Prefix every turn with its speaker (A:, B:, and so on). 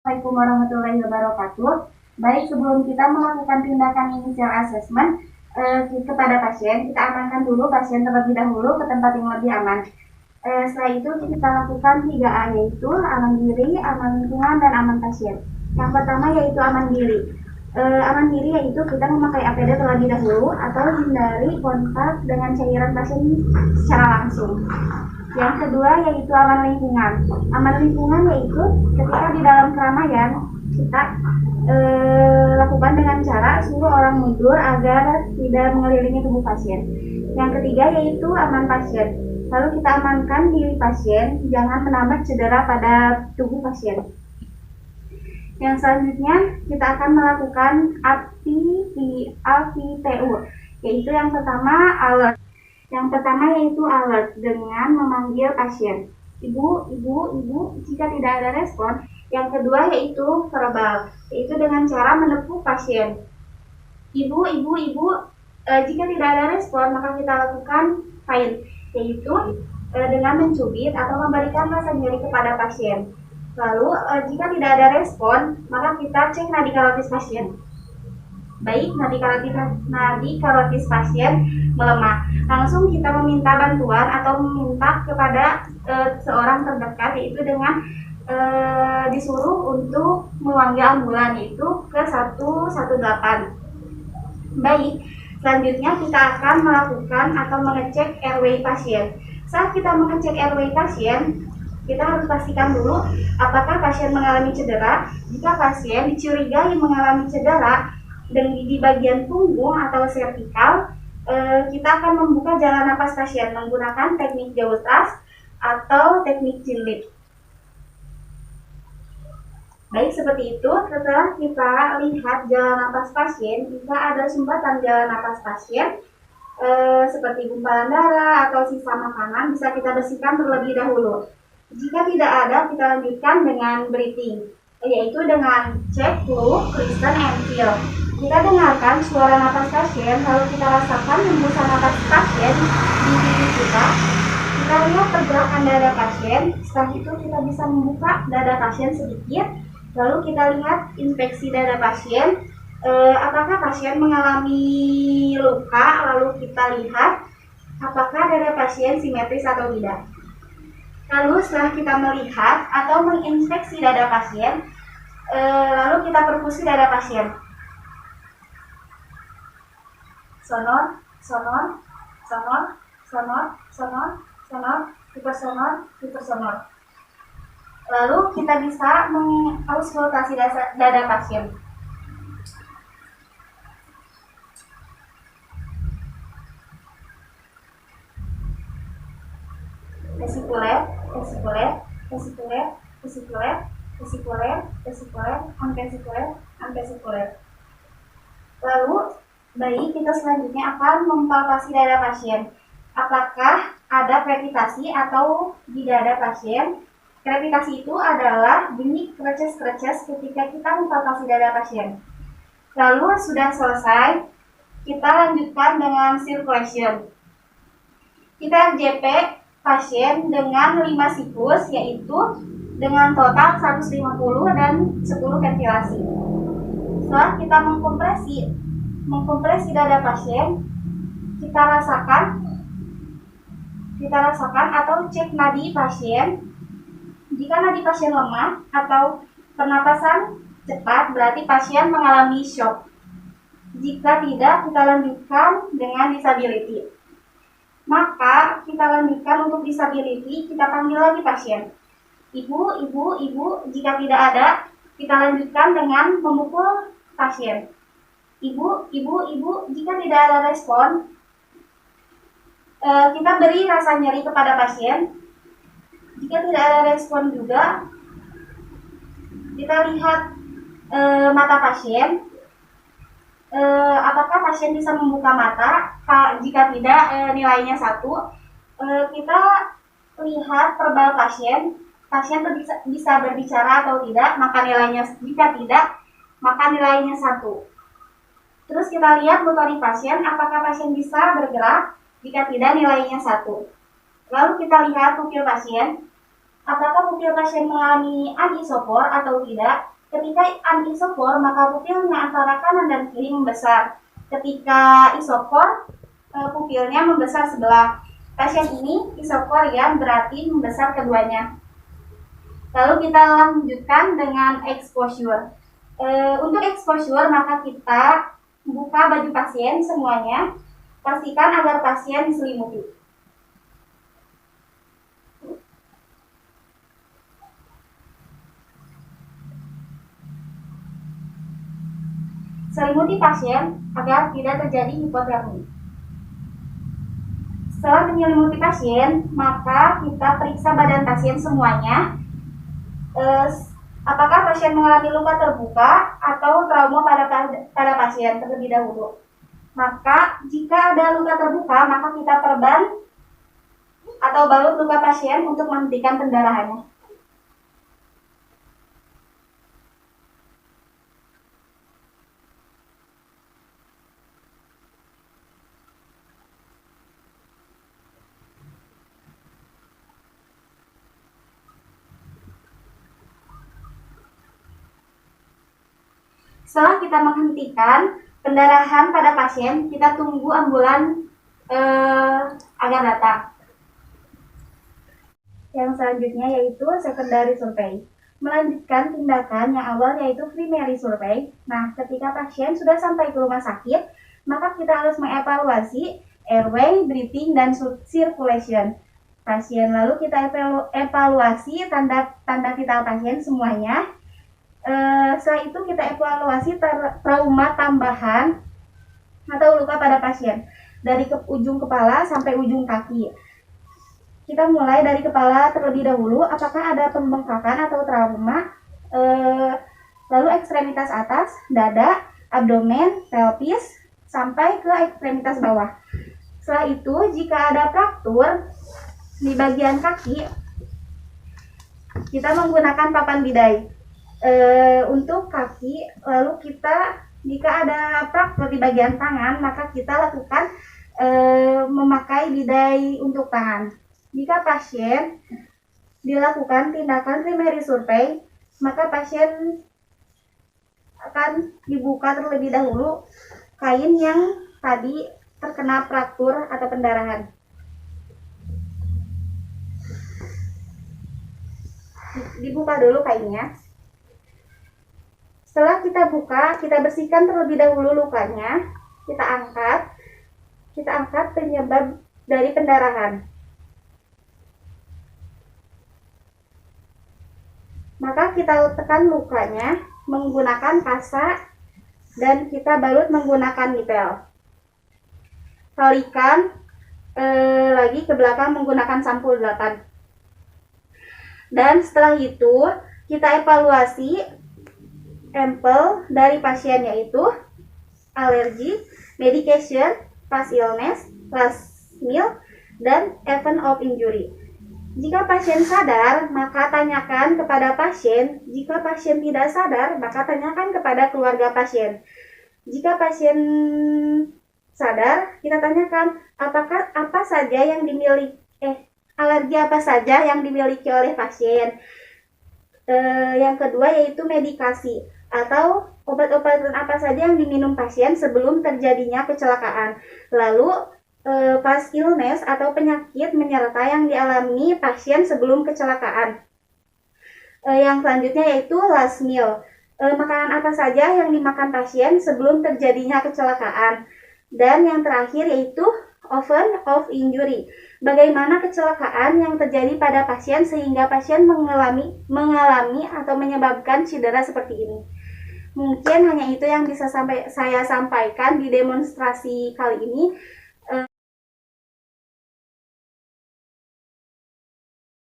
A: Assalamualaikum warahmatullahi wabarakatuh. Baik, sebelum kita melakukan tindakan initial assessment kepada pasien, kita amankan dulu pasien terlebih dahulu ke tempat yang lebih aman. Setelah itu kita lakukan 3A, yaitu aman diri, aman lingkungan, dan aman pasien. Yang pertama yaitu aman diri. Aman diri yaitu kita memakai APD terlebih dahulu atau hindari kontak dengan cairan pasien secara langsung. Yang kedua yaitu aman lingkungan. Aman lingkungan yaitu ketika di dalam keramaian kita lakukan dengan cara suruh orang mundur agar tidak mengelilingi tubuh pasien. Yang ketiga yaitu aman pasien. Lalu kita amankan diri pasien, jangan menambah cedera pada tubuh pasien. Yang selanjutnya kita akan melakukan APTU, yaitu yang pertama alert. Yang pertama yaitu alert dengan memanggil pasien. Ibu, jika tidak ada respon. Yang kedua yaitu verbal, yaitu dengan cara menepuk pasien. Ibu, jika tidak ada respon maka kita lakukan fight, yaitu dengan mencubit atau memberikan rasa nyeri kepada pasien. Lalu jika tidak ada respon maka kita cek nadi karotis pasien. Baik, nadi karotis pasien melemah, langsung kita meminta bantuan atau meminta kepada seorang terdekat, yaitu dengan disuruh untuk memanggil ambulan, yaitu ke 118. Baik, selanjutnya kita akan melakukan atau mengecek airway pasien. Saat kita mengecek airway pasien, kita harus pastikan dulu apakah pasien mengalami cedera. Jika pasien dicurigai mengalami cedera dan di bagian punggung atau vertikal, kita akan membuka jalan napas pasien menggunakan teknik jauh tas atau teknik chin lift. Baik, seperti itu. Setelah kita lihat jalan napas pasien, jika ada sumbatan jalan napas pasien seperti gumpalan darah atau sisa makanan, bisa kita bersihkan terlebih dahulu. Jika tidak ada, kita lanjutkan dengan breathing, yaitu dengan cek flu, listen, and feel. Kita dengarkan suara napas pasien, lalu kita rasakan hembusan napas pasien di diri kita. Kita lihat pergerakan dada pasien. Setelah itu kita bisa membuka dada pasien sedikit. Lalu kita lihat inspeksi dada pasien. Apakah pasien mengalami luka? Lalu kita lihat apakah dada pasien simetris atau tidak. Lalu setelah kita melihat atau menginspeksi dada pasien, lalu kita perkusi dada pasien. Sonor, sonor, sonor, sonor, sonor, sonor, hipersonor. Lalu kita bisa mengauskultasi dada pasien. Vesikuler, anvesikuler. Lalu, baik, kita selanjutnya akan mempalpasi dada pasien. Apakah ada krepitasi atau di dada pasien? Krepitasi itu adalah bunyi kreces-kreces ketika kita mempalpasi dada pasien. Lalu sudah selesai, kita lanjutkan dengan circulation. Kita RJP pasien dengan 5 siklus, yaitu dengan total 150 dan 10 ventilasi. Setelah kita mengkompresi dada pasien, kita rasakan atau cek nadi pasien. Jika nadi pasien lemah atau pernapasan cepat, berarti pasien mengalami shock. Jika tidak, kita lanjutkan dengan disability. Maka kita lanjutkan untuk disability, kita panggil lagi pasien. Ibu, jika tidak ada, kita lanjutkan dengan memukul pasien. Ibu, jika tidak ada respon, kita beri rasa nyeri kepada pasien. Jika tidak ada respon juga, kita lihat mata pasien. Apakah pasien bisa membuka mata? Jika tidak, nilainya 1. Kita lihat verbal pasien bisa berbicara atau tidak, maka nilainya, jika tidak, maka nilainya 1. Terus kita lihat motorik pasien, apakah pasien bisa bergerak? Jika tidak, nilainya 1. Lalu kita lihat pupil pasien, apakah pupil pasien mengalami anisopor atau tidak? Ketika anisofor, maka pupilnya antara kanan dan kiri membesar. Ketika isofor, pupilnya membesar sebelah. Pasien ini isofor ya, berarti membesar keduanya. Lalu kita lanjutkan dengan exposure. Untuk exposure, maka kita buka baju pasien semuanya. Pastikan agar pasien diselimuti. Selimuti pasien agar tidak terjadi hipotermi. Setelah menyelimuti pasien, maka kita periksa badan pasien semuanya. Apakah pasien mengalami luka terbuka atau trauma pada pasien terlebih dahulu. Maka jika ada luka terbuka, maka kita perban atau balut luka pasien untuk menghentikan pendarahannya. Setelah kita menghentikan pendarahan pada pasien, kita tunggu ambulan agar datang. Yang selanjutnya yaitu secondary survey. Melanjutkan tindakan yang awal yaitu primary survey. Nah, ketika pasien sudah sampai ke rumah sakit, maka kita harus mengevaluasi airway, breathing, dan circulation pasien. Lalu kita evaluasi tanda vital pasien semuanya. Setelah itu kita evaluasi trauma tambahan atau luka pada pasien dari ujung kepala sampai ujung kaki. Kita mulai dari kepala terlebih dahulu, apakah ada pembengkakan atau trauma, lalu ekstremitas atas, dada, abdomen, pelvis, sampai ke ekstremitas bawah. Setelah itu, jika ada fraktur di bagian kaki, kita menggunakan papan bidai. Untuk kaki, lalu kita jika ada fraktur di bagian tangan, maka kita lakukan memakai bidai untuk tangan. Jika pasien dilakukan tindakan primary survey, maka pasien akan dibuka terlebih dahulu kain yang tadi terkena fraktur atau pendarahan. Dibuka dulu kainnya. Setelah kita buka, kita bersihkan terlebih dahulu lukanya. Kita angkat penyebab dari pendarahan. Maka kita tekan lukanya menggunakan pasa dan kita balut menggunakan nipel. Kalikan lagi ke belakang menggunakan sampul 8. Dan setelah itu kita evaluasi sampel dari pasien yaitu alergi, medication, past illness, last meal, dan event of injury. Jika pasien sadar, maka tanyakan kepada pasien. Jika pasien tidak sadar, maka tanyakan kepada keluarga pasien. Jika pasien sadar, kita tanyakan apa saja yang dimiliki alergi apa saja yang dimiliki oleh pasien. Yang kedua yaitu medikasi atau obat-obatan apa saja yang diminum pasien sebelum terjadinya kecelakaan. Lalu past illness atau penyakit menyerta yang dialami pasien sebelum kecelakaan. Yang selanjutnya yaitu last meal. Makanan apa saja yang dimakan pasien sebelum terjadinya kecelakaan. Dan yang terakhir yaitu event of injury. Bagaimana kecelakaan yang terjadi pada pasien sehingga pasien mengalami atau menyebabkan cedera seperti ini. Mungkin hanya itu yang bisa saya sampaikan di demonstrasi kali ini.